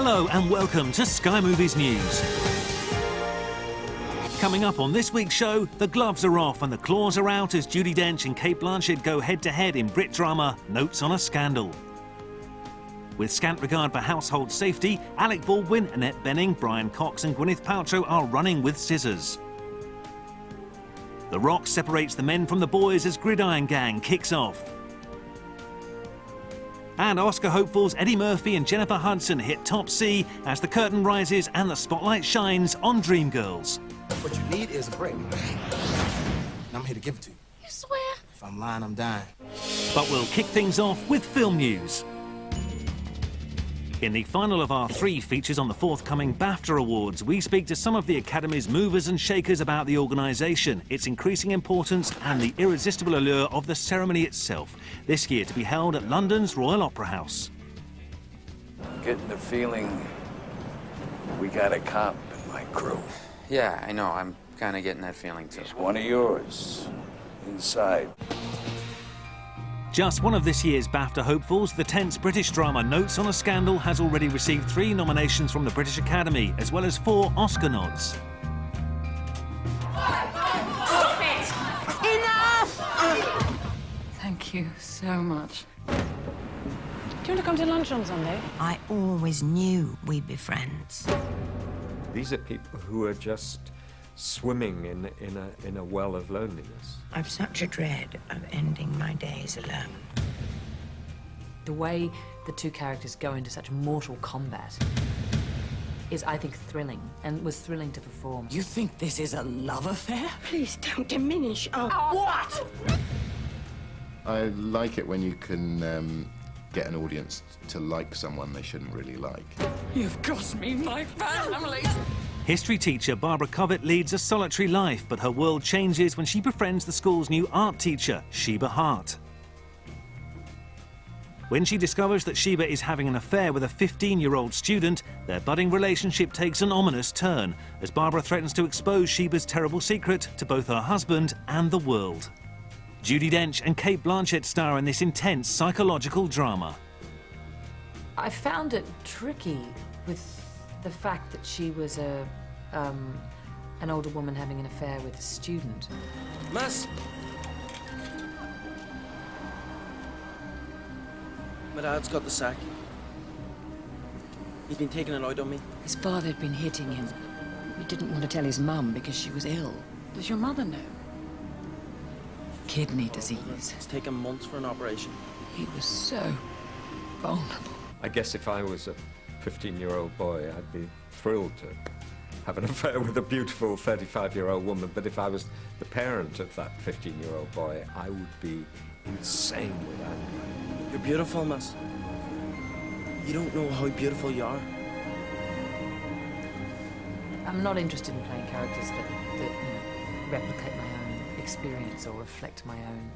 Hello and welcome to Sky Movies News. Coming up on this week's show, the gloves are off and the claws are out as Judi Dench and Cate Blanchett go head-to-head in Brit drama Notes on a Scandal. With scant regard for household safety, Alec Baldwin, Annette Bening, Brian Cox and Gwyneth Paltrow are running with scissors. The Rock separates the men from the boys as Gridiron Gang kicks off. And Oscar hopefuls Eddie Murphy and Jennifer Hudson hit top C as the curtain rises and the spotlight shines on Dreamgirls. What you need is a break. And I'm here to give it to you. You swear? If I'm lying, I'm dying. But we'll kick things off with film news. In the final of our 3 features on the forthcoming BAFTA Awards, we speak to some of the Academy's movers and shakers about the organisation, its increasing importance and the irresistible allure of the ceremony itself, this year to be held at London's Royal Opera House. Getting the feeling we got a cop in my crew. Yeah, I know. I'm kind of getting that feeling, too. He's one of yours. Inside. Just one of this year's BAFTA hopefuls, the tense British drama Notes on a Scandal has already received 3 nominations from the British Academy, as well as 4 Oscar nods. Stop it! Enough! Thank you so much. Do you want to come to lunch on Sunday? I always knew we'd be friends. These are people who are just swimming in a well of loneliness. I've such a dread of ending my days alone. The way the 2 characters go into such mortal combat is, I think, thrilling, and was thrilling to perform. You think this is a love affair? Please don't diminish. Oh, What? I like it when you can get an audience to like someone they shouldn't really like. You've cost me my family. History teacher Barbara Covett leads a solitary life, but her world changes when she befriends the school's new art teacher, Sheba Hart. When she discovers that Sheba is having an affair with a 15-year-old student, their budding relationship takes an ominous turn, as Barbara threatens to expose Sheba's terrible secret to both her husband and the world. Judi Dench and Cate Blanchett star in this intense psychological drama. I found it tricky with the fact that she was an older woman having an affair with a student. Miss! My dad's got the sack. He's been taking it out on me. His father had been hitting him. He didn't want to tell his mum because she was ill. Does your mother know? Kidney disease. It's taken months for an operation. He was so vulnerable. I guess if I was a 15-year-old boy, I'd be thrilled to have an affair with a beautiful 35-year-old woman, but if I was the parent of that 15-year-old boy, I would be insane with anger. You're beautiful, miss. You don't know how beautiful you are. I'm not interested in playing characters that replicate my own experience or reflect my own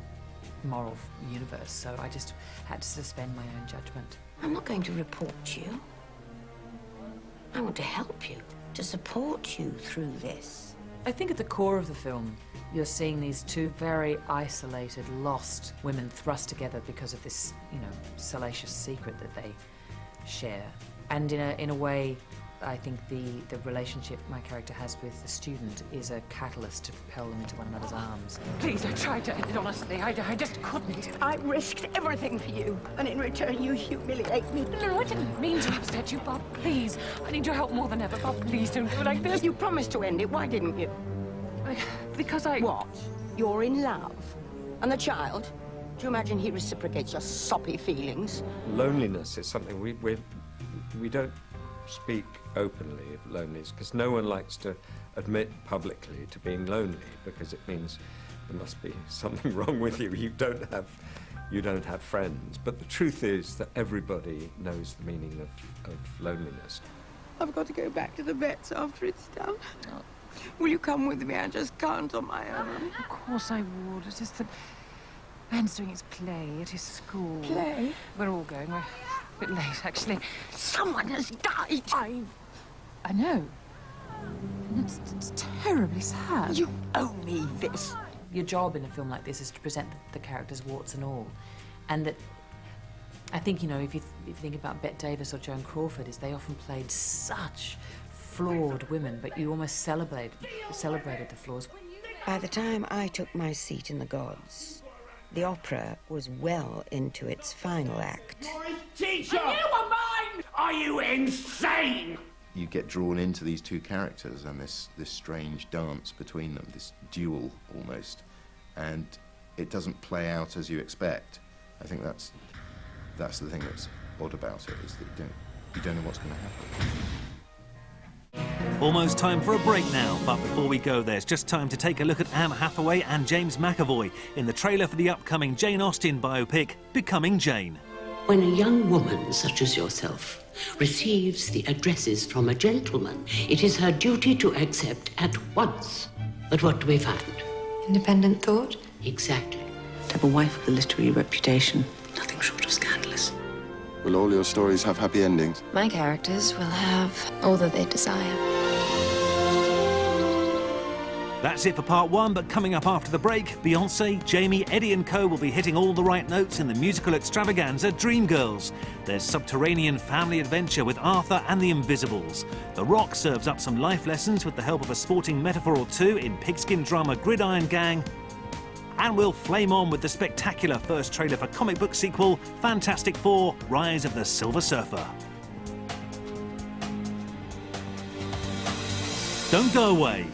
moral universe, so I just had to suspend my own judgment. I'm not going to report you. I want to help you, to support you through this. I think at the core of the film, you're seeing these 2 very isolated, lost women thrust together because of this, salacious secret that they share. And in a way, I think the relationship my character has with the student is a catalyst to propel them into one another's arms. Please, I tried to end it honestly. I just couldn't. I risked everything for you, and in return you humiliate me. No, I didn't mean to upset you, Bob. Please, I need your help more than ever. Bob, please don't do it like this. You promised to end it, why didn't you? Because I... What? You're in love? And the child? Do you imagine he reciprocates your soppy feelings? Loneliness is something we don't speak openly of loneliness because no one likes to admit publicly to being lonely because it means there must be something wrong with you. You don't have friends. But the truth is that everybody knows the meaning of loneliness. I've got to go back to the vets after it's done. Will you come with me? I just can't on my own. Of course I would. It's just that Ben's doing his play at his school. Play? We're all going. We're a bit late, actually. Someone has died. I know. And it's terribly sad. You owe me this. Your job in a film like this is to present the characters warts and all, and that I think, you know, if you think about Bette Davis or Joan Crawford, is they often played such flawed women, but you almost celebrated the flaws. By the time I took my seat in the gods, the opera was well into its final act. Teacher! And you are mine! Are you insane? You get drawn into these two characters and this strange dance between them, this duel almost, and it doesn't play out as you expect. I think that's the thing that's odd about it, is that you don't know what's going to happen. Almost time for a break now, but before we go, there's just time to take a look at Anne Hathaway and James McAvoy in the trailer for the upcoming Jane Austen biopic, Becoming Jane. When a young woman such as yourself receives the addresses from a gentleman, it is her duty to accept at once. But what do we find? Independent thought? Exactly. To have a wife with a literary reputation, nothing short of scandalous. Will all your stories have happy endings? My characters will have all that they desire. That's it for part one, but coming up after the break, Beyonce, Jamie, Eddie and co will be hitting all the right notes in the musical extravaganza Dreamgirls. There's subterranean family adventure with Arthur and the Invisibles. The Rock serves up some life lessons with the help of a sporting metaphor or two in pigskin drama Gridiron Gang. And we'll flame on with the spectacular first trailer for comic book sequel Fantastic Four: Rise of the Silver Surfer. Don't go away.